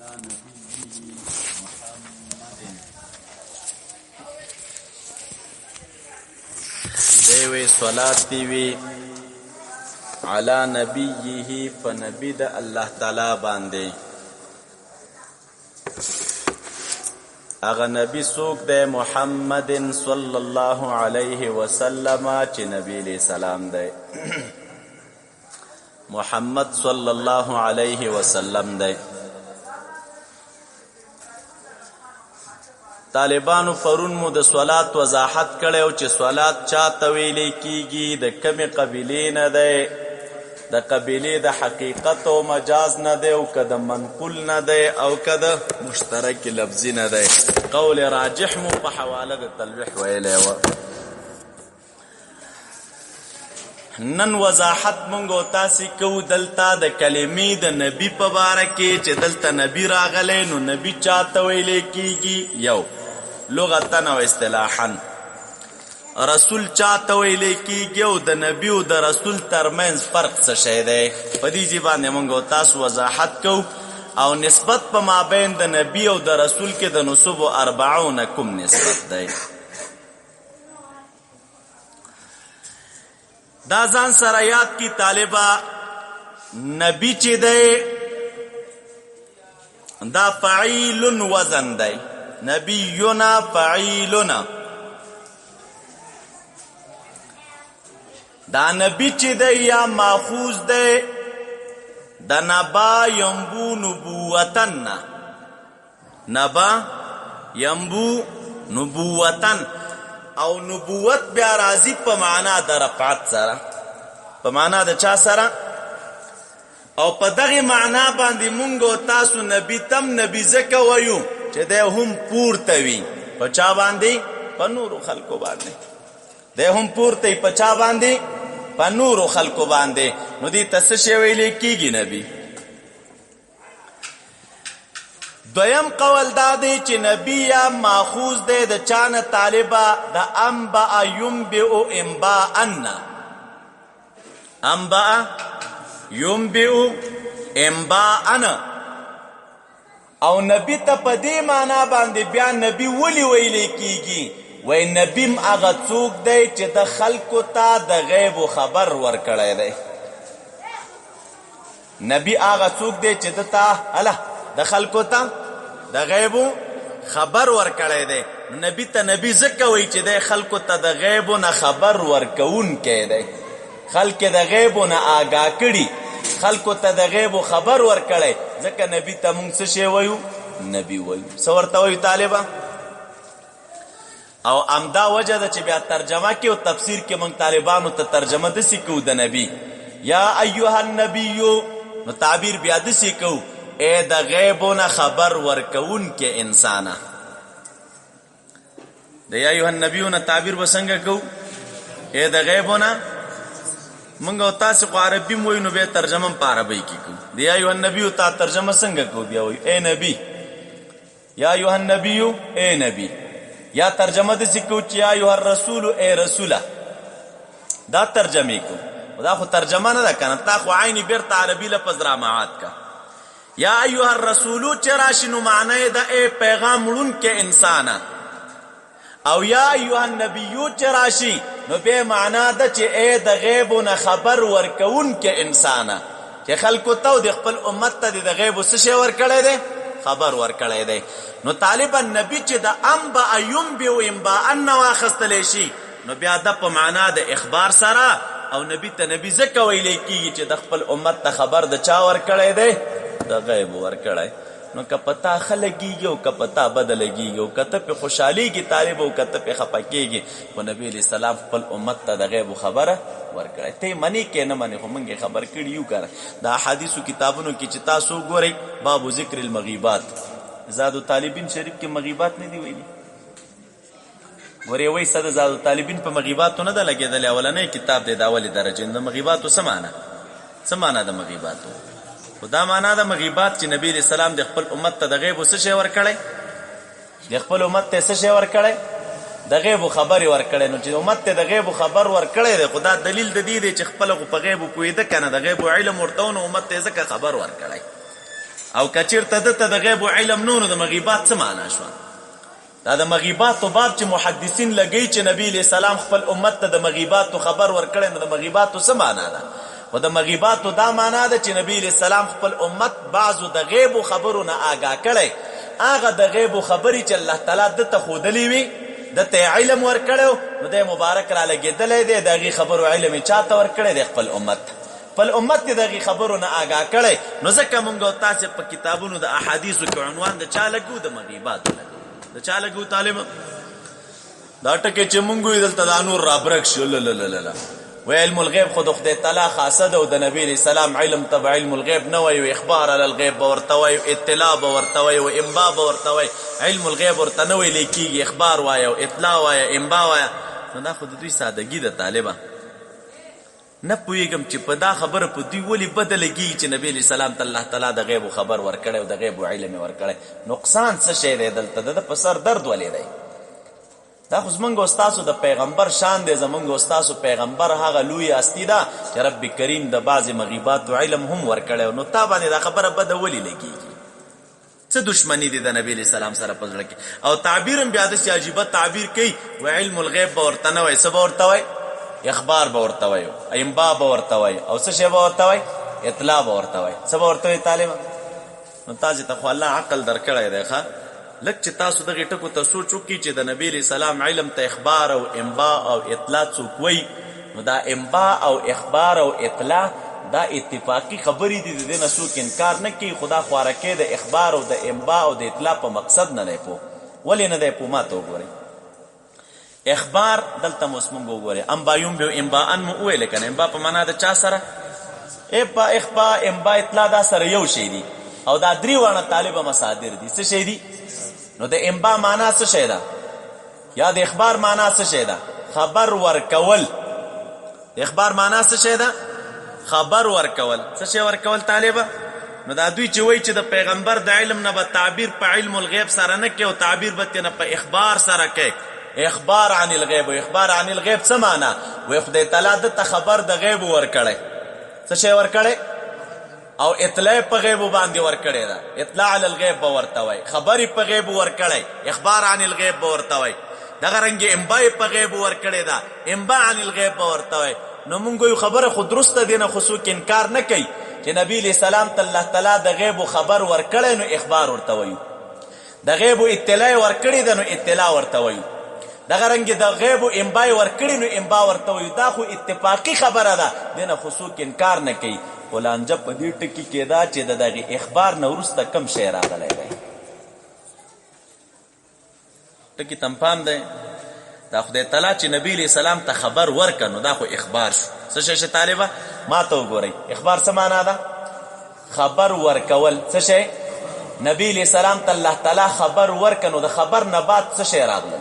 على نبيه محمد دیوی صلات دیوی علی نبیه فنبی دا اللہ تعالی باندے اغا نبی سوک دے محمد صلی اللہ علیہ وسلم چی نبی علیہ السلام دے محمد صلی اللہ علیہ وسلم دے طالبانو پرون مو د صلات وضاحت کړو چې صلات چاته ویل کیږي د کمی قبیلې نه ده د قبیلې د حقیقت او مجاز نه ده او کده منقول نه ده او کده مشترک لفظي نه ده قول راجح مو په حواله د تلویح ویلې و نن وضاحت مونږ تاسو کو دلته د کلمې د نبی په باره کې چې دلته نبی راغلی نو نبی چاته ویل کیږي یو لغتن او اصطلاحا رسول چاته ویل کیږي او د نبی او د رسول ترمنځ فرق څه شی دی په دې ځبانه مونږ تاسو وضاحت کو او نسبت په مابین د نبی او د رسول کې د نسب 40 کوم نسبت دی دا ځان سره یاد کی طالبہ نبی چې دی دا فعیل وزن دی نبینا فعیلنا دا نبی چې دی یا ماخوذ دی د نبا ینبو نبوتن نبا ینبو نبوتن او نبوت بیا راضی په معنا د رفعت سره په معنا د چا سره او په دغه معنا باندې مونږ تاسو نبی تم نبی زکه وایو چې ده هم پورته وي په چا باندې په نورو خلکو باندې ده هم پورته په چا باندې په نورو خلکو باندې نو دې تاسو شی ویلې کیږي نبی دویم قول دا دی چې نبی یا ماخوذ دی د چانه طالبا د انباء ينبئ انباءن انباء ينبئ انباءن او نبی ته په دې معنا باندې بیا نبی ولی ویلې کیږي وای نبیم هغه څوک دی چې د خلکو ته د غیب خبر ورکړی دی نبی هغه څوک دی چې د خلکو ته د غیب خبر ورکړی دی نبی ته نبی ځکه وایي چې د خلکو ته د غیب نه خبر ورکوونکی دی خلک د غیب نه آگاه کړي خلکو ته د غیب خبر ورکړی ځکه نبی ته مونږ څه شی وایو نبی وایو څه ورته وایو طالبه او امدا وجه ده چې بیا ترجمه کې او تفسیر کې مونږ طالبانو ته ترجمه دسې کوو د نبی یا ایها النبی نو تعبیر بیا دسې کوو اے د غیبونه خبر ورکون کې انسانا د یا ایها النبیونه تعبیر وسنګ کو اے د غیبونه منګو تاسو کو عربی موي نو به ترجمه په عربی کې کو د یا ایها النبی ته ترجمه څنګه کو بیا وای اے نبی یا ایها النبی اے نبی یا ترجمه د سکو چې یا ایها الرسول اے رسوله دا ترجمه کو دا خو ترجمه نه ده کنه تا خو عیني بیرته عربی لفظ را معاد کا یا ایها الرسول چراشی نو معنی دا اے پیغام لون کې انسانا او یا ایها النبی چراشی نو به معنا دا چې اے د غیب نه خبر ورکون کې انسانا چې خلکو ته د خپل امت ته د غیب څه شی ورکړی دی خبر ورکړی دی نو طالبا نبی چې د انباء ينبئ انباءن واخستلی شي نو بیا د په معنا د اخبار سره او نبی ته نبی ځکه ویل کیږي چې د خپل امت ته خبر د چا ورکړی دی د غیب ورکړی نو که پتا خلګیږي او که پتا بدلږي او کته په خوشحاليږي طالب او کته په خپکیږي خو نبی علیہ السلام خپل امت ته د غیب خبره ورکړی ته منی کې نه منی خو مونږه خبر کړیو کړه دا حدیثو کتابونو کې چې تاسو ګورئ باب ذکر المغیبات زاد طالبین شریف کې مغیبات نه دی ویلي ورې وای صد زاد طالبین په مغیبات نه ده لګیدل اولنې کتاب دی د اولی درجه د مغیبات څه معنا د مغیبات خدا معنا د مغیبات چې نبی رسول الله د خپل امت ته د غیب څه شی ورکړي د خپل امت ته څه شی ورکړي د غیب خبر ورکړي نو چې امت ته د غیب خبر ورکړي د خدا دلیل د دې چې خپل په غیب پوهیده کنه د غیب علم ورته نو امت ته ځکه خبر ورکړي او کچیرته دته د غیب علم نو د مغیبات څه معنا شو؟ دا د مغیباتو باب چې محدثین لګی چې نبی علیہ السلام خپل امت ته د مغیباتو خبر ورکړي، نو د مغیباتو څه معنا ده؟ و د مغیباتو دا معنا ده چې نبی علیہ السلام خپل امت بعضو د غیب خبرو نه آگاه کړي، هغه د غیب خبري چې الله تعالی دته خودلی وي دته علم ورکړو، نو د مبارک را لګیدلې دی دغه خبرو علم چاته ورکړي د خپل امت، خپل امت دغه خبرو نه آگاه کړي. نو ځکه مونږ تاسو په کتابونو د احادیثو کې عنوان د چا لګو؟ د مغیباتو لګو. د چا لګو طالب؟ دا ټکي چې مونږ یې دلته د نور رابرک شو لا و علم الغیب خود خدای تعالی خاصه ده، او د نبی علیہ السلام علم تبع علم الغیب نه وي، اخبار علی الغیب ورته وي، اطلاع ورته وي، او انباء ورته وي. علم الغیب ورته نه وي لیکيږي، اخبار وایي او اطلاع وایي، انباء وایي. نو دا خود دوی سادهګي ده طالبہ. نه پوهیږم چې په دا خبره په دوی ولې بدلږي چې نبی علیہ السلام ته الله تعالی د غیب خبر ورکړي او د غیب علم ورکړي. نقصان څه شی دی دلته؟ د په سر درد ولې دی؟ دا خو زمونږ استاسو د پیغمبر شان دی، زمونږ استاسو پیغمبر هغه لوی استی ده چې رب کریم د بعضې مغیباتو علم هم ورکړی. نو تا باندې دا خبره بده ولې لګېږي؟ څه دشمني دي د نبی علیہ السلام سره په زړه کې؟ او تعبیر هم بیا داسې عجیبه تعبیر کوي، و علم الغیب به ورته نه وایي، څه به ورته وایي؟ اخبار به ورته وایي، انباء به ورته وایي، او څه شی به ورته وایي؟ اطلاع به ورته وایي. څه به ورته وایي طالبه؟ نو تاسې ته خو الله عقل درکړی دی ښه. لکه چې تاسو دغه ټکو ته سوچ وکړئ چې د نبی علیہ السلام علم ته اخبار او انباء او اطلاع څوک وایي، نو دا انباء او اخبار او اطلاع دا اتفاقی خبرې دي، د دې نه څوک انکار نه کوي. خدا خوارکې د اخبار او د انباء او د اطلاع په مقصد نه دی پوه. ولې نه دی پوه؟ ما ته وګورئ. اخبار دلته مو اوس مونږ وګورئ، انباء به انباء مو وویل که نه؟ انباء په معنا د چا سره؟ اخبار انباء اطلاع دا سره یو شی دي، او دا درې واړه طالبه مصادر دي. څه شی دي؟ نو د انباء معنا څه شی ده؟ یا د اخبار معنا څه شی ده؟ خبر ورکول. د اخبار معنا څه شی ده؟ خبر ورکول. څه شی ورکول طالبه؟ نو دا دوی چې وایي چې د پیغمبر د علم نه به تعبیر په علم الغیب سره نه کوي او تعبیر به ترې نه په اخبار سره کوي. اخبار عن الغیب. او اخبار عن الغیب څه معنا؟ وایي خدای تعالی دته خبر د غیب ورکړی. څه شی ورکړی؟ او اطلاع په غیب باندې ورکړی ده، اطلاع علی الغیب به ورته وایي، خبرې په غیب ورکړی، اخبار عن الغیب به ورته وایي. دغه رنګې انباء په غیب ورکړی ده، انباء عن الغیب به ورته وایي. نو مونږ یو خبره خو درسته دی، نه خو څوک انکار نه کوي چې نبی علیہ السلام ته الله تعالی د غیب خبر ورکړی، نو اخبار ورته وایي. د غیب اطلاع ورکړی ده، نو اطلاع ورته وایي. دغه رنګې د غیب انباء ورکړي، نو انباء ورته وایي. دا خو اتفاقی خبره ده، دې نه خو څوک انکار نه کوي. ولانجه په دې ټکي کې دا چې د دغه اخبار نه وروسته کم شی راغلی دی. ټکي تم پام دی. دا خدای تعالی چې نبی علیہ السلام ته خبر ورکړ، نو دا خو اخبار شو. څه شی طالبه؟ ما ته وګورئ. اخبار څه معنا ده؟ خبر ورکول. څه شی؟ نبی علیہ السلام ته الله تعالی خبر ورکړ، نو د خبر نه بعد څه شی راغلی؟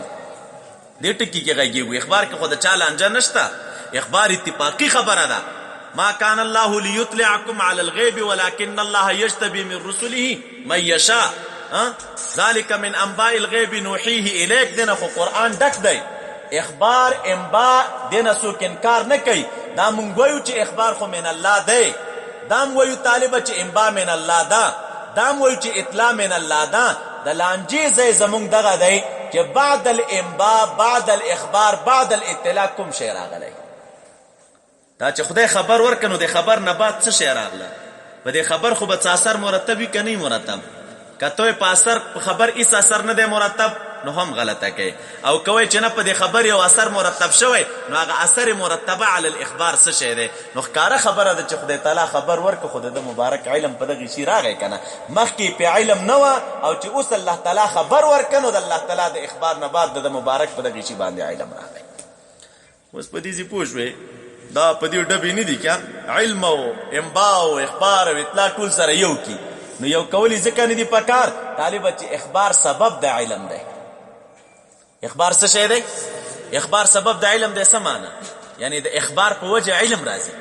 دې ټکي کې غږیږي. اخبار کې خو د چا لانجه نشته، اخبار اتفاقی خبره ده. ما كان الله ليطلعكم على الغيب ولكن الله يجتبي من رسله من يشاء. ذلك من انباء الغيب نوحيه اليك. دنه خو قرآن ډک دی. اخبار انباء دنه څوک انکار نه کوي. دا مونږ وایو چې اخبار خو من الله دی، دا مونږ وایو طالبه چې انباء من الله ده، دا مونږ وایو چې اطلاع من الله ده. د لانجې ځای زمونږ دغه دی چې بعد الانباء، بعد الاخبار، بعد الاطلاع کوم شی راغلی؟ دا چې خدای خبر ورکنو د خبر نه بعد څه شی راغله؟ په دې خبر خو به څه اثر مرتب وي که نه مرتب؟ که ته په اثر په خبر هیڅ اثر نه دی مرتب، نو هم غلطه کوي. او کوی چې نه په دې خبر یو اثر مرتب شوی، نو هغه اثر مرتبه علی الاخبار څه شی دی؟ نو ښکاره خبره ده چې خدای تعالی خبر ورکړه، خو د مبارک علم په دغه شي راغی که نه؟ مخکې په علم نه وه، او چې اوس الله تعالی خبر ورکړه، نو د الله تعالی د اخبار نه بعد د مبارک په دغه شي باندې علم راغی. اوس په دې ځای پوه شوې؟ دا په دې ډبې نه دي که علم او انباء او اخبار او اطلاع ټول سره یو کی. نو یو کولی ځکه نه دي پکار طالبه چې اخبار سبب د علم دی. اخبار څه شی دی؟ اخبار سبب د علم دی. څه معنا؟ یعنی د اخبار په وجه علم راځي.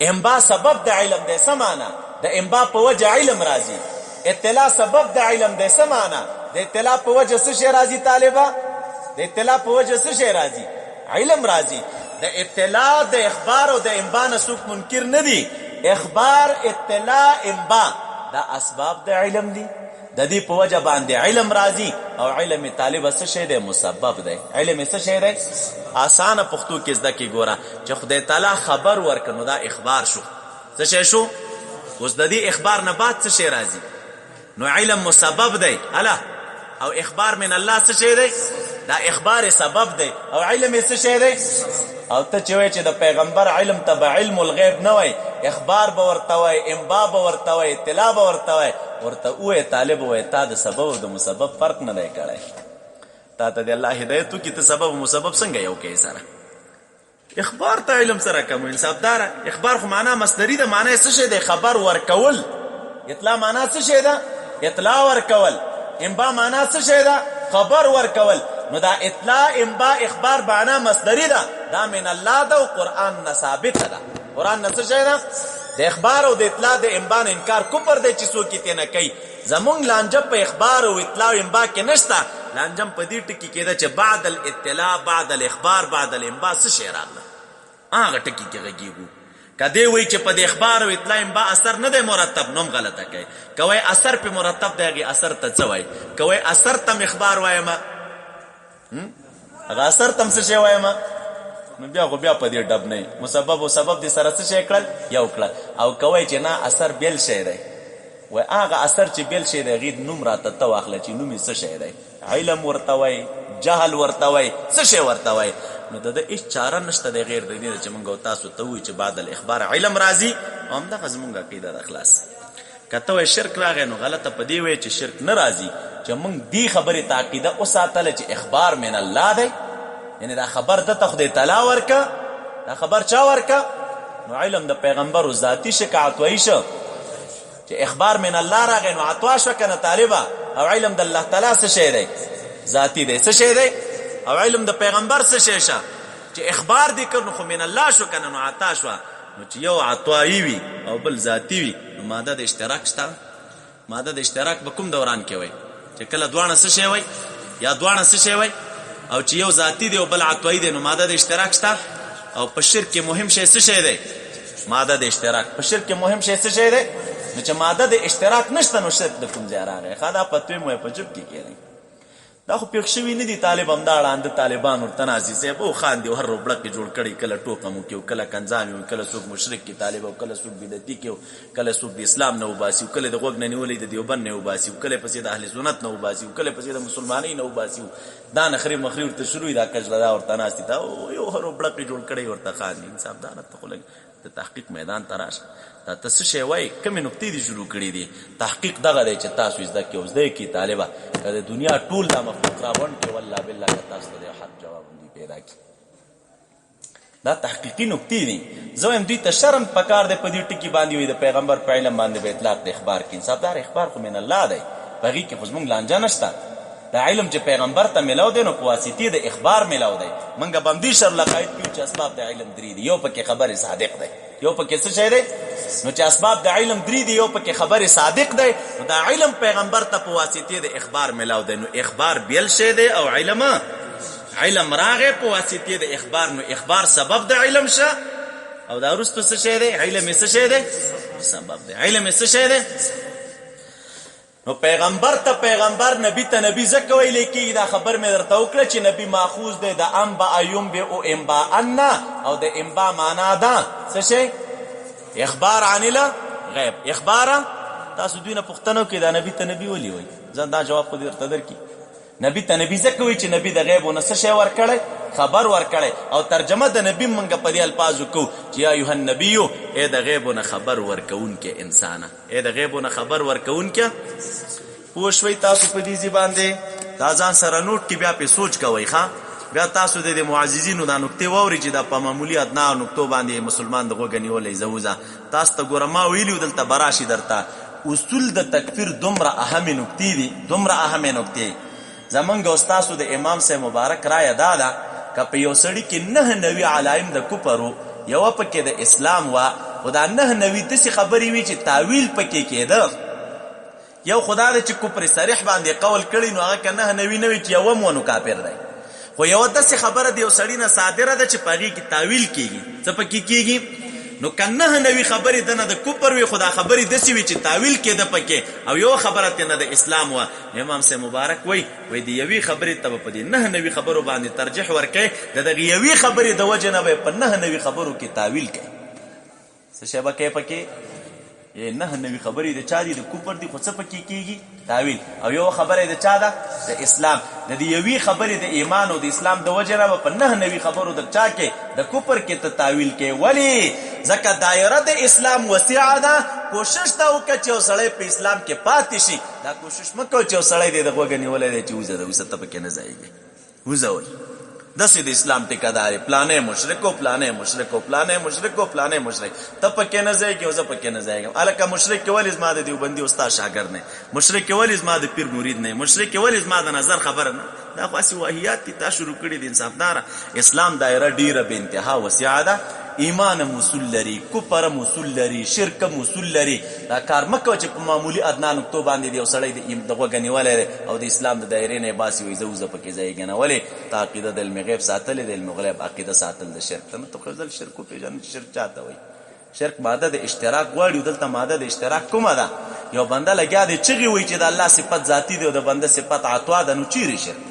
انباء سبب د علم دی. څه معنا؟ د انباء په وجه علم راځي. اطلاع سبب د علم دی. څه معنا؟ د اطلاع په وجه څه شی راځي طالبه؟ د اطلاع په وجه څه شی راځي؟ علم راځي. د اطلاع د اخبار او د انباء نه څوک منکر نه دي. اخبار، اطلاع، انباء دا اسباب د علم دي د دې په وجه باندې علم راځي او علم طالب څه شی دی مسبب دی علم څه شی دی آسانه پښتو کې زده کی ګوره چې خدای تعالی خبر ورکړو دا اخبار شو څه شی شو اوس د دې اخبار نه بعد څه شی راځي نو علم مسبب دی الا او اخبار من الله څه شی دی دا اخبار سبب دی او علم څه شی دی او ته چې وای چې د پیغمبر علم تبع علم الغیب نه وای اخبار به ورته وای انباء به ورته وای اطلاع به ورته وای ورته وای طالب وای تا د سبب او د مسبب فرق نه دی کړی تا ته د الله هدایت کی ته سبب او مسبب څنګه یو کې سره اخبار ته علم سره کوم انصاف دار اخبار خو معنا مصدری ده معنا څه شی دی خبر ورکول اطلاع معنا څه شی ده اطلاع ورکول انباء معنا څه شی ده خبر ورکول نو دا اطلاع انباء اخبار معنا مصدری ده دا من الله ده او قران نه ثابت ده قران نه څه شی ده د اخبار او د اطلاع د انباء انکار کفر دی چې څوک یې نه کوي زمونږ لانجه په اخبار او اطلاع او انباء کې نشته لانجم په دې ټکی کې ده چې بعد الاطلاع بعد الاخبار بعد الانباء څه شی راغله هغه ټکی کې غږیږو کدی وای چې په د اخبار او اطلاع انباء اثر نه دی مرتب نوم غلطه کوي کوي اثر په مرتب دیږي اثر ته څه وای کوي اثر تم اخبار وایم هغه اثر تم څه شی وایم نو بیا خو بیا په دې ډب نه مسبب او سبب دي سره څه شی کړل یو کړل او کوي چې نه اثر بیل شی دی و هغه اثر چې بیل شی دی غید نوم راته ته واخله چې نوم څه شی دی علم ورته وای جهل ورته وای څه شی ورته وای نو د هیڅ چاره نشته د غیر د دې چې موږ تاسو ته وی چې بعد الاخبار علم راځي هم دا زموږ عقیده د اخلاص کته شرک راغی نو غلطه پدې وای چې شرک نه راځي چې موږ دی خبره تعقیده او ساتل چې اخبار من الله دی یعنی دا خبر د تخدی تعالی ورکا دا خبر چا ورکا نو علم د پیغمبر او ذاتی شکایت وای شو چې اخبار من الله راغی نو عطوا شو کنه طالبہ او علم د الله تعالی څه شی دی ذاتی دی څه شی دی او علم د پیغمبر څه شی شه چې اخبار دې کړو خو من الله شو کنه نو عطا شو نو چې یو عطایی وي او بل ذاتی وي نو ماده د اشتراک شته ماده د اشتراک به کوم دوران کې وای چې کله دوانه څه شی وای یا دوانه څه شی وای او چې یو ذاتی دی او بل عطایی دی نو ماده د اشتراک شته او په شرک کې مهم شی څه شی دی ماده د اشتراک په شرک کې مهم شی څه شی دی نو چې ماده د اشتراک نشته نو شرک د کوم ځای راغی خدا پتوې مو په جوب کې کېږي دا خو پیښ شوی نه دي طالبان دا اند طالبان ورته نازي سه بو خان دی هر روبړه کې جوړ کړي کله ټوکه مو کې کله کنځامي کله څوک مشرک کې طالب او کله څوک بدعتي کې کله څوک د اسلام نه وباسي کله د غوګ نه نیولې د دیوبند نه وباسي کله پسې د اهل سنت نه وباسي کله پسې د مسلمانۍ نه وباسي دا نخري مخري ورته شروع دا کجلا دا ورته ناشتي دا یو هر روبړه کې جوړ کړي ورته خان دي انصاف دار ته خلک د تحقیق میدان تراش دا تاسو شی وای کوم نقطې دي شروع کړې دي تحقیق دغه دی چې تاسو زده کې اوس د کی طالبہ کله دنیا ټول د مخلوق راون کې والله بالله تاسو ته حق جواب دی پیدا کی دا تحقیقی نقطې دي زه هم دوی ته شرم پکار دی په دې ټکی باندې وي د پیغمبر په علم باندې به اطلاق د اخبار کې انصاف دار اخبار خو من الله دی بغي کې خو موږ لانجه نشته دا علم چې پیغمبر ته ملاو دی نو په واسطه د اخبار ملاو دی منګه باندې شر لقایت کې چې اسباب د علم درې دي یو پکې خبر صادق دی یو پکې څه شی دی نو چې اسباب د علم درې دي یو پکې خبر صادق دی نو دا علم پیغمبر ته په واسطه د اخبار ملاو دی نو اخبار بیل شی دی او علم راغه په واسطه د اخبار نو اخبار سبب د علم شه او دا رستو څه شی دی علم څه شی دی سبب دی علم څه شی دی نو پیغمبر ته پیغمبر نبی ته نبی زکه ویل کی دا خبر مې درته وکړه چې نبی ماخوذ دی د انبا ایوم به او انبا ان او د انبا معنا ده څه شی اخبار عن الغیب اخبار تاسو دوی نه پښتنو کې دا نبی ته نبی ولي وای ځان دا جواب خو درته درکې نبی ته نبی زکه وی چې نبی د غیب او څه شی ور کړی خبر ور کړی او ترجمه د نبی منګه په دې الفاظو کو چې یا ایه النبی اے د غیب او خبر ور کون کې انسان اے د غیب او خبر ور کون کې پوښوي تاسو په دې ځبان دي دا ځان سره نوٹ کې بیا په سوچ کوي ښا بیا تاسو د معززینو دا نقطې ووري چې دا په معمولی ادنا نقطو باندې مسلمان دغه غنیولې زوزه تاسو ته ګورما ویلو دلته براشي درته اصول د تکفیر دومره اهم نقطې دي دومره اهم نقطې زمونږ استادو د امام صاحب مبارک رائے دادا ک په یو سړی کې نه نوی علایم د کوپرو یو پکې د اسلام وا خدا نه نوی د خبرې وی چې تعویل پکې کېده یو خدا د چې کوپر صریح باندې قول کړي نو هغه کنه نوی چې یو مونږ کافر دی خو یو د خبره دی یو سړی نه صادره ده چې پغی کې تعویل کیږي څه پکې کیږي نو کنه نوی خبرې دنه د کوپر وي خدا خبرې دسی وي چې تاویل کېده پکې او یو خبره تنه د اسلام وا امام سے مبارک وای د یوې خبرې ته په دې نه نوی خبرو باندې ترجیح ورکړي د دغه یوې خبرې د وجه نه به په نه نوی خبرو کې تاویل کوي څه شی به کوي پکې نه نوی خبرې د چا دي د کوپر دي خو څه پکې کېږي تاویل او یو خبره د چا ده د اسلام د دې یوې خبرې د ایمان او د اسلام د وجه نه په نه نوی خبرو د چا کې د کوپر کې ته تاویل کوي ولی ځکه دایره د اسلام وسیعه ده کوشش دا وکړه چې یو سړی په اسلام کې پاتې شي دا کوشش مه کوه چې یو سړی دی د غوږه نیولی دی چې وځه د وسه ته پکې نه ځایږي وځوئ داسې د اسلام ټیکهدار پلانې مشرکو پلانې مشرکو پلانې مشرکو پلانې مشرک ته پکې نه ځایږي او زه پکې نه ځایږم هلکه مشرک کې ولې زما د دیوبندي استاد شاګرد نه مشرک کې ولې زما د پیر مرید نه مشرک کې ولې زما د نظر خبره نه دا خو هسې واهیات دي تا شروع کړي د انصافداره اسلام دایره ډېره بې انتها وسیعه ده ایمان اصول لري کفر اصول لري شرک اصول لري دا کار مه کوه چې په معمولي ادنا نقطو باندې دی یو سړی د غوږه نیولی دی او د اسلام د دایرې نه یې باسي وایي زه وزه پکې ځایږي نه ولې ته عقیده د علم غیب ساتلې د علم غیب عقیده ساتل د شرک ته نه ته خو ځل شرک وپېژنه چې شرک چا ته وایي شرک ماده د اشتراک غواړي دلته ماده د اشتراک کومه ده یو بنده لګیا دی چغې وایي چې د الله صفت ذاتي دی او د بنده صفت عطوا ده نو چیرې شرک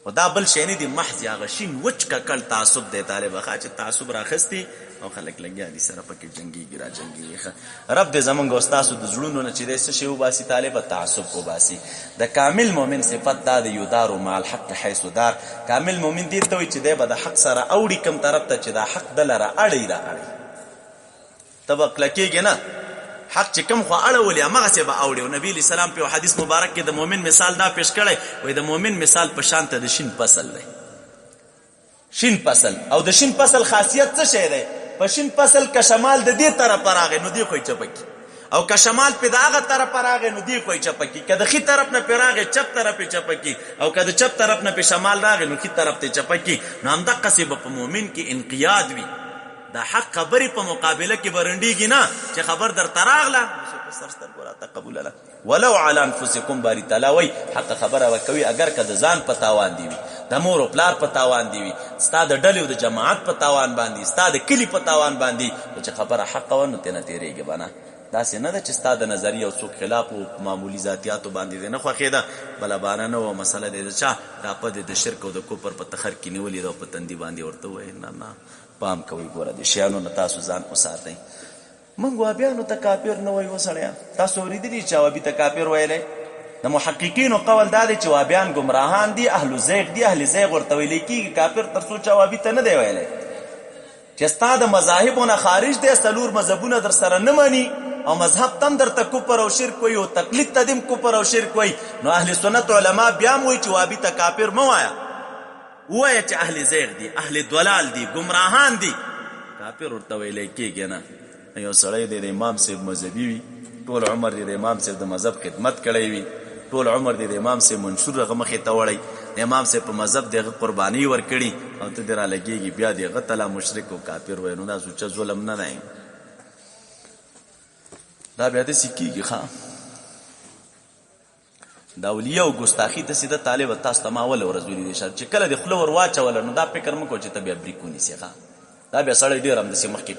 و دا بل شی نه دی محض هغه شین وچ ککړ تعصب دی طالب ښه چې تعصب راخستی او خلک لګیا دي سره پکې جنګیږي را جنګیږي رب دې زمونږ او ستاسو د زړونو نه چې دی څه شی وباسي طالب تعصب وباسي د کامل مؤمن صفت دا د یدارو مع الحق حیث دار کامل مؤمن دې ته وایي چې دی به د حق سره اوړي کوم طرف ته چې دا حق دله را اړوي را اړوي ته به کلکېږي نه حق چې کوم خو اړولي همغسې به اوړي او نبي علیه السلام په حدیث مبارک کې د مؤمن مثال دا پیش کړی وایي د مؤمن مثال په شان ته د شین فصل دی شین فصل او د شین فصل خاصیت څه شی دی په شین فصل که شمال د دې طرفه راغی نو دی خو یې چپه کي او که شمال پې د هغه طرفه راغی نو دی خو یې چپه کي که د ښي طرف نه پې راغی چپ طرف یې چپه کي او که د چپ طرف نه پې شمال راغی نو ښي طرف ته یې چپه کي نو همدقسې به په مؤمن کې انقیاد وي دا حق خبرې په مقابله کې برنډېږي نه چې خبر درته راغله سرسترګو راته قبوله ولو علی انفسکم باری تعالی وایي حق خبره به کوي اگر که د ځان په تاوان دی وي د مور و پلار په تاوان دی وي ستا د ډلې او د جماعت په تاوان باندې ستا د کلي په تاوان باندې نو چې خبره حقه وه نو تېنه تېرېږي به نه داسې نه ده چې ستا د نظریه او څوک خلاف و معمولي ذاتیاتو باندې دې نه خوښېده بله بانه نه وه مسله دی د چا دا په د شرک او د کفر په تخر کې نیولې ده او په تندي باندې ورته ووایي نه نه پام کوئ ګوره د شیانو نه تاسو ځان وساتئ موږ وهابیانو ته کافر نه وایو سړیان تاسو اورېدلي چې وهابي ته کافر ویلی د محققینو قول دا دی چې وهابیان ګمراهان دي اهل زیغ دي اهل زیغ ورته ویلی کېږي کافر تر څو چې وهابي ته نه دی ویلی چې ستا د مذاهبو نه خارج دی 4 مذهبونه در سره نه مني او مذهب تم درته کفر او شرک وایي او تقلید ته دم کفر او شرک وایي نو اهل سنت علما بیا هم وایي چې وهابي ته کافر مه وایه ووایه چې اهل زیغ دي اهل دلال دي ګمراهان دي کافر ورته ویلی کېږي نه یو سړی دی د امام صاحب مذهبي وي ټول عمر دی د امام صاحب د مذهب خدمت کړی وي ټول عمر دی د امام صاحب منشور هغه مخې ته وړی د امام صاحب په مذهب د هغه قرباني ورکړي او ته دې رالګېږي بیا د هغه ته لا مشرک او کافر وایي نو دا سوچه ظلم نه دی دا بیا داسې کېږي ښه د اولیاء او ګستاخي داسې ده طالبه تاسو ته ما اوله ورځ ویلي دي چې کله دې خوله ور واچوله نو دا فکر مه کوه چې ته بیا بریک ونیسې ښه دا بیا سړی ډېر همداسې مخکې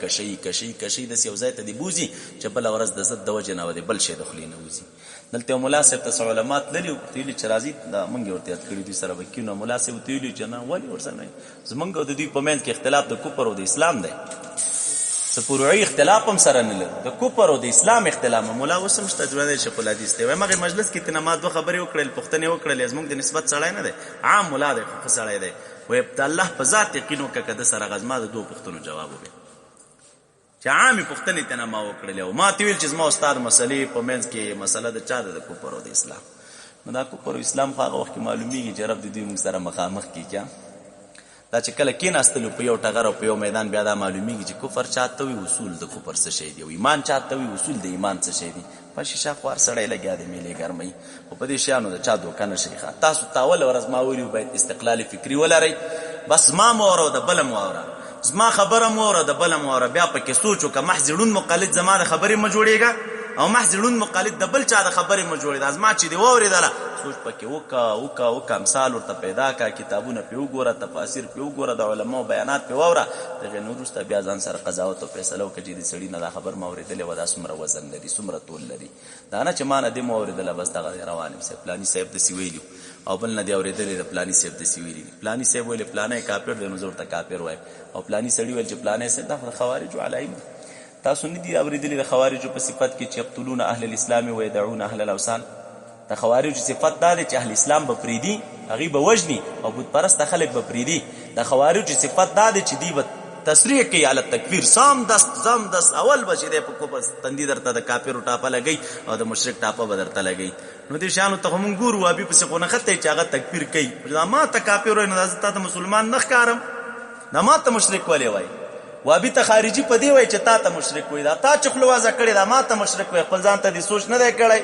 کشي داسې یو ځای ته دې بوځي چې بله ورځ د ضد د وجې نه به د بل شی د خولې نه وځي دلته یو ملا صاحب ته څه علما تللي وو ورته ویلي چې راځي دا مونږ یې ورته یاد کړي دوی سره به کینو ملا صاحب ورته ویلي چې نه ولې ورسره نه زمونږ او د دوی په منځ کې اختلاف د کفر او د اسلام دی څه فروعي اختلاف هم سره نه لرو د کفر او د اسلام اختلاف مولا اوس هم شته ژوندی شیخ الحدیث دی وایم هغې مجلس کې تېنه ما 2 خبرې وکړلې پوښتنې وکړلې زموږ د نسبت سړی نه دی عام ملا دی خو ښه سړی دی وایي د الله په ذات یقین وکړه که ده سره غزما د 2 پوښتنو جواب وکړي چې عامې پوښتنې تېنه ما وکړلې او ما ته ویل چې زما استاد مسلې په منځ کې مسله د چا ده د کفر او د اسلام نو دا کفر او اسلام خو هغه وخت کې معلومیږي چې رب د دوی موږ سره مخامخ کېږي دا چې کله کېناستلو په یو ټغر او په یو میدان بیا دا معلومیږي چې کفر چاته وي اصول د کفر څه شی دی او ایمان چاته وي اصول د ایمان څه شی دی په شیشه خوار سړی لګیا دی میلې ګرمۍ خو په دې شیانو د چا دوکه نه شي تاسو ته اوله ورځ ما ویلي باید استقلال فکري ولرئ بس ما مو اوره او د بله مو اوره زما خبره مو اوره د بله مو اوره بیا پکې سوچ وکړه محض ړوند مقلد زما د خبرې مه جوړېږه او محض ړوند مقلد د بل چا د خبرې مه جوړېده. ازما چې دې واورېدله سوچ پکې وکړه امثال ورته پیدا کړه، کتابونه پې وګوره، تفاسیر پې وګوره، د علماو بیانات پې واوره، د هغې نه وروسته بیا ځان سره قضاوت او فیصله وکړه چې دې سړي نه دا خبر ما اورېدلې وه، دا څومره وزن لري، څومره طول لري. دا نه چې ما نه دې ما اورېدله بس دغه روان یم صاحب پلاني صاحب داسې ویلي او بل نه دې اورېدلې د پلاني صاحب داسې ویلي دي. پلاني صاحب ویلې پلانی کافر دی نو زه ورته کافر وایم، او پلاني سړي ویل چې پلانی صاحب دا خو د خوارجو علایمه. تاسو نه دي اورېدلي د خوارجو په صفت کې چې یقتلون اهل الاسلام ویدعون اهل الاوثان؟ د خوارجو صفت دا دی چې اهل اسلام به پرېږدي، هغوی به وژني او بتپرسته خلک به پرېږدي. د خوارجو صفت دا دی چې دوی به تصریح کوي علی التکفیر، سام دست اول به چې دی په کوپه تندي درته د کافرو ټاپه لګوي او د مشرک ټاپه به درته لګوي. نو دې شیانو ته خو مونږ ګورو وابي پسې خو نښتی چې هغه تکفیر کوي. دا ما ته کافر وایي نو دا زه تا ته مسلمان نه ښکارم، دا ما ته مشرک ولې وایي؟ وابي ته خارجي په دې وایي چې تا ته مشرک وایي، دا تا چې خوله وازه کړې دا ما ته مشرک وایي، خپل ځان ته دې سوچ نه دی کړی.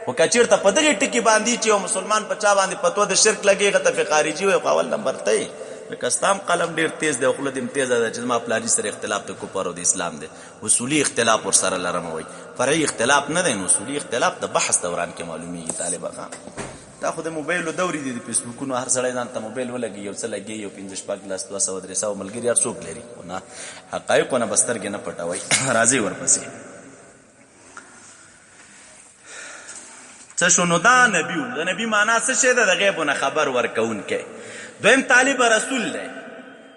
خو که چېرته په دغې ټکي باندې چې یو مسلمان په چا باندې فتوا د شرک لګي هغه ته پې خارجي وایي، خو اول نمبر ته یې لکه ستا هم قلم ډېر تیز دی او خوله دې هم تیزه ده چې زما پلاري سره اختلاف د کفر او د اسلام دی، اصولي اختلاف ورسره لرم وایي، فرعي اختلاف نه دی. نو اصولي اختلاف د بحث دوران کې معلومیږي. طالبه خان دا خو د موبایلو دورې دي، د فیسبوکونو هر سړی ځان ته موبایل ولګي، یو څه لګي، یو 15 شپږ لس 200 300 ملګري هر څوک لري، خو نه حقایقو نه به سترګې نه پټوئ. راځئ ورپسې څه شو؟ نو دا نبي و. د نبي معنا څه شی ده؟ د غیبو نه خبر ورکوونکی. دویم طالب رسول دی.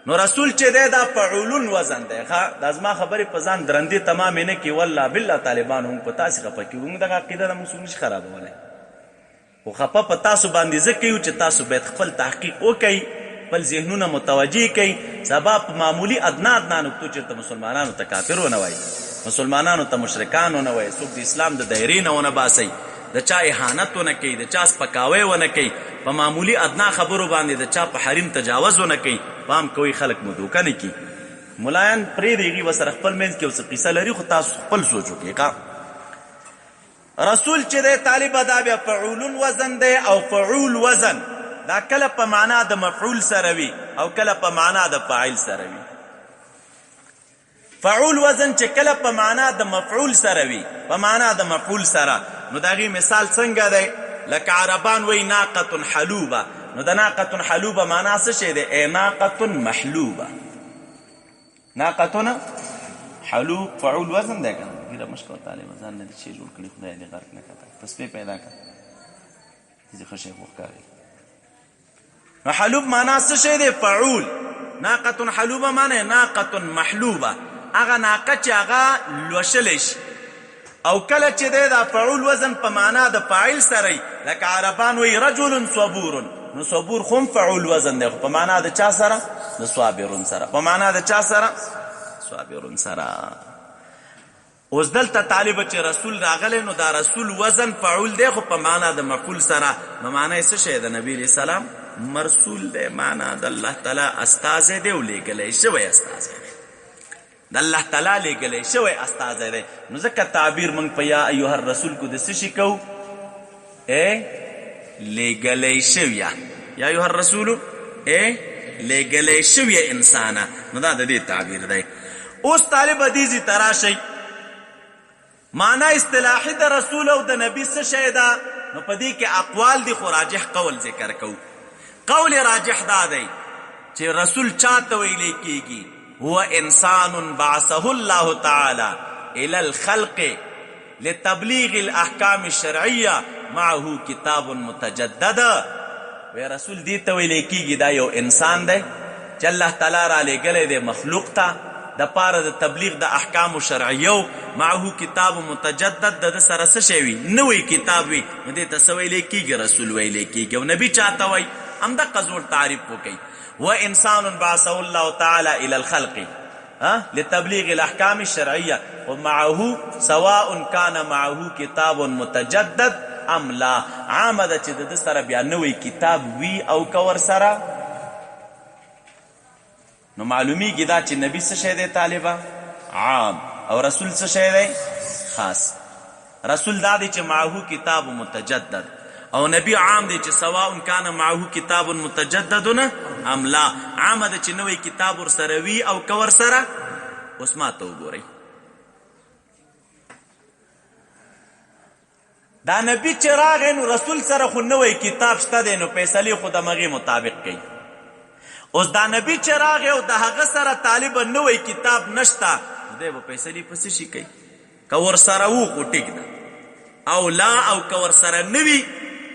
نو رسول چې دی دا فعولون وزن دی. دا زما خبرې په ځان درندې تمامې نه کړي، والله بالله طالبانو موږ په تاسې خفه کېږو، موږ دغه عقیده ده موږ څوک نشي خرابولی، خو خفه په تاسو باندې زه کوي چې تاسو باید خپل تحقیق وکئ، خپل ذهنونه متوجه کئ. سبا په معمولي ادنا نکتو چېرته مسلمانانو ته کافر ونه وایي، مسلمانانو ته مشرکان ونه وایي، څوک د اسلام د دایرې نه ونه باسئ، د چا اهانت ونه کوي، د چا سپکاوی ونه کوي، په معمولي ادنا خبرو باندې د چا په حریم تجاوز ونه کوي. پام کوئ خلک مو دوکه نه کړي. ملایان پرېږدئ هغوی به سره خپل منځ کې یو څه قیصه لري، خو تاسو خپل سوچ وکړئ. رسول چې دی طالبه دا بیا فعولون وزن دی، او فعول وزن دا کله په معنا د مفعول سره وي او کله په معنا د فاعل سره وي. فعول وزن چې کله په معنا د مفعول سره وي، په معنا د مفعول سره، نو د هغې مثال څنګه دی؟ لکه عربان وایي ناقة حلوبه. نو د ناقة حلوبه معنا څه شی دی؟ ای ناقة محلوبه. ناقة حلوب فعول وزن دی که نه؟ ګیره مشکو طالبه ځان نه دې شی جوړ کړي، خدای دې غرق نه کړه، تسبیح پیدا کړه، داسې ښه شی خو ښکاري. نو حلوب معنا څه شی دی؟ فعول. ناقة حلوبه معنی ناقة محلوبه، هغه ناقه چې هغه لوشلی شي. او کله چې دی دا فعول وزن په معنا د فاعل سره لکه عربان وایي رجل صبور. نو صبور خو هم فعول وزن دی، خو په معنا د چا سره؟ د صابرون سره. په معنا د چا سره؟ صابرون سره. اوس دلته طالبه چې رسول راغلی، نو دا رسول وزن فعول دی، خو په معنا د مفعول سره. نو معنا یې څه شی د نبي علیه السلام؟ مرسول دی، معنا د الله تعالی استازی دی او لیږلی شوی استازی دی، د الله تعالی لیږلی شوی استازی دی. نو ځکه تعبیر موږ په یا ایها الرسول کو د څه شي کوو؟ لیږلی شویه، یا ایها الرسولو لیږلی شویه انسانه. نو دا د دې تعبیر دی. اوس طالب حدیث ته راشئ، معنا اصطلاحي د رسول او د نبي څه شی ده؟ نو په دې کې اقوال دي، خو راجح قول ذکر کوو. قول راجح دا دی چې رسول چاته ویلی کېږي؟ هو انسان بعثه الله تعالی الى الخلق لتبلیغ الاحکام الشرعیه معه کتاب متجدد. وی رسول دې ته ویلی کېږي دا یو انسان دی چې الله تعالی را لیږلی دی مخلوق ته د پاره د تبلیغ د احکامو شرعیو، معه کتاب متجدد، د ده سره څه شی وي؟ نوی کتاب وي. نو دې ته څه ویلی کېږي؟ رسول ویلی کېږي. او نبي چاته وایي؟ همدقه زوړ تعریف وکړئ، و انسان بعثه الله تعالی الى الخلق لتبلیغ الاحکام الشرعیه ومعه سواء كان معه کتاب متجدد ام لا. عامه ده چې د ده سره بیا نوی کتاب وي او که ورسره. نو معلومیږي دا چې نبی څه شی دی طالبه؟ عام. او رسول څه شی دی؟ خاص. رسول دا دی چې معه کتاب متجدد، او نبی عام دی چې سواء کان معه کتاب متجدد ام لا. عامه ده چې نوی کتاب ورسره وي او که ورسره. اوس ما ته وګورئ، دا نبی چې راغی نو رسول سره خو نوی کتاب شته دی، نو فیصلې خو د مغې مطابق کوي. اوس دا نبی چې راغی او د هغه سره طالبه نوی کتاب نشته، دی به فیصلې په څه شي کوي؟ که ورسره وو خو ټیک ده، او لا او که ورسره نه وي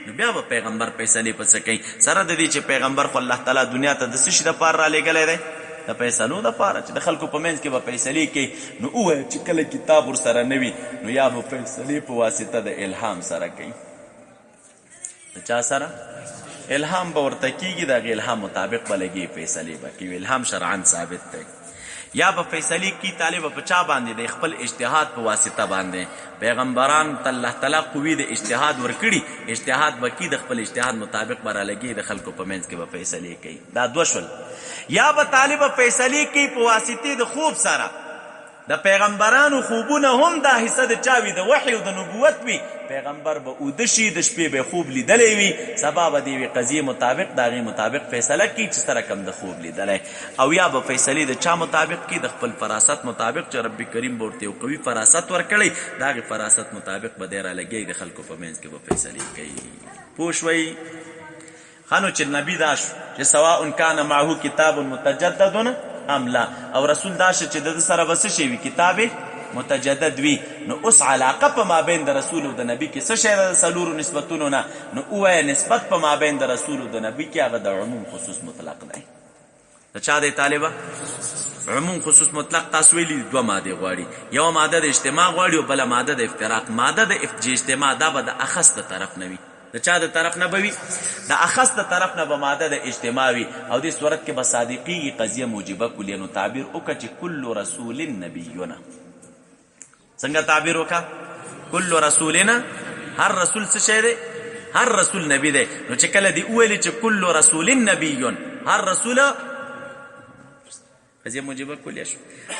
نو بیا به پیغمبر فیصلې په څه کوي؟ سره د دې چې پیغمبر خو الله تعالی دنیا ته د څه شي دپاره رالیږلی دی؟ د فیصلو دپاره، چې د خلکو په منځ کې به فیصلې کوي. نو ووایه چې کله کتاب ورسره نه وي نو یا به فیصلې په واسطه د الهام سره کوي. د چا سره؟ الهام به ورته کېږي، د هغې الهام مطابق به لګي فیصلې به کوي. الهام شرعا ثابت دی. یا به فیصلې کی طالب په چا باندې د خپل اجتهاد په واسطه باندې. پیغمبران ته الله تعالی قوي د اجتهاد ورکړي، اجتهاد به کی د خپل اجتهاد مطابق به رالګي، د خلکو په منځ کې به فیصلې کوي. دا دوه شول. یا به طالب فیصلې کوي په واسطه د خوب سره. د پیغمبرانو خوبونه هم دا حصه د چا وي؟ د وحی او د نبوت وي. پیغمبر به اوده شي، د شپې به خوب لیدلی وي، سبا به د یوې قضیې مطابق د هغې مطابق فیصله کوي چې سره کم د خوب لیدلی. او یا به فیصلې د چا مطابق کوي؟ د خپل فراست مطابق، چې رب کریم به ورته یو قوي فراست ورکړی، د هغې فراست مطابق به دی رالګوي، د خلکو په منځ کې به فیصلې کوي. پوه شوئ؟ ښه نو چې نبي دا شو چې سواء کان معه کتاب متجدد ام لا، او رسول دا شو چې د سره به څه شی وي؟ کتاب متجدد وي. نو اوس علاقه په مابین د رسول او د نبي کې څه شی ده؟ د څلورو نسبتونو نه. نو ووایه نسبت په مابین د رسول او د نبي کې هغه د عموم خصوص مطلق دی. د چا دی طالبه؟ عموم خصوص مطلق تاسو ویلي دوه مادې غواړي، یوه ماده د اجتماع غواړي او بله ماده د افتراق. ماده د اجتماع دا به د اخص د طرف نه وي. د چا د طرف نه به وي؟ د اخص د طرف نه به ماده د اجتماع وي. او دې صورت کې به صادقیږي قضیه موجبه کلیه. نو تعبیر وکړه چې کل رسول نبیونه. څنګه تعبیر وکړه؟ کل رسولنا، هر رسول څه شی دی؟ هر رسول نبی دی. نو چې کله دې وویلې چې کل رسول نبیون، هر رسول قضیه موجبه کلیه شو.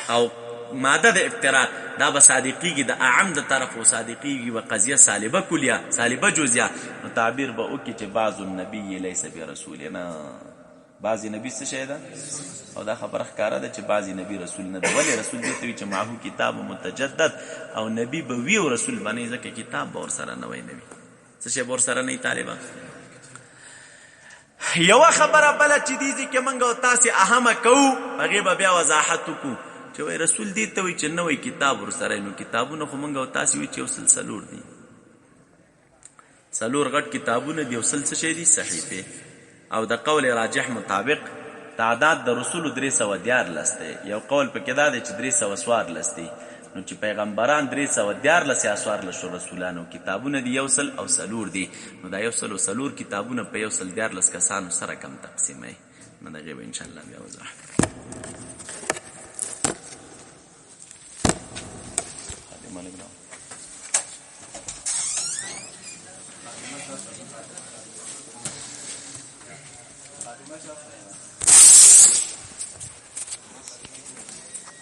او ماده د افتراق دا به صادقیږي د اعم د طرف، او صادقیږي و قضیه سالبه کلیه، سالبه جزیه. نو تعبیر به وکړي چې بعض النبی لیس برسولنا، بعضی نبی څه شی ده؟ او دا خبره ښکاره ده چې بعضی نبی رسول نه ده. ولې رسول دې ته وي چې معه کتاب متجدد، او نبی به وي او رسول به نه، ځکه کتاب به ورسره نوی نه وي. څه شی به ورسره نه وي طالبه؟ یوه خبره بله چې دې ځای کې موږ او تاسې اهمه کوو، هغې به بیا وضاحت وکړو چې وایي رسول دې ته وایي چې نوی کتاب ورسره. نو کتابونه خو موږ او تاسې وایي چې یو سل څلور دي، څلور غټ کتابونه دي، یو سل څه شی دي؟ صحیفې. او د قول راجح مطابق تعداد د رسولو 314 دی. یو قول پکې دا دی چې 314 دی. نو چې پیغمبران 314 یا 14 شو، رسولانو کتابونه دي یو سل او څلور دي. نو دا یو سل او څلور کتابونه په یو سل 14 کسانو سره کم تقسیموي. نو دغې به انشاءالله بیا وضاحت.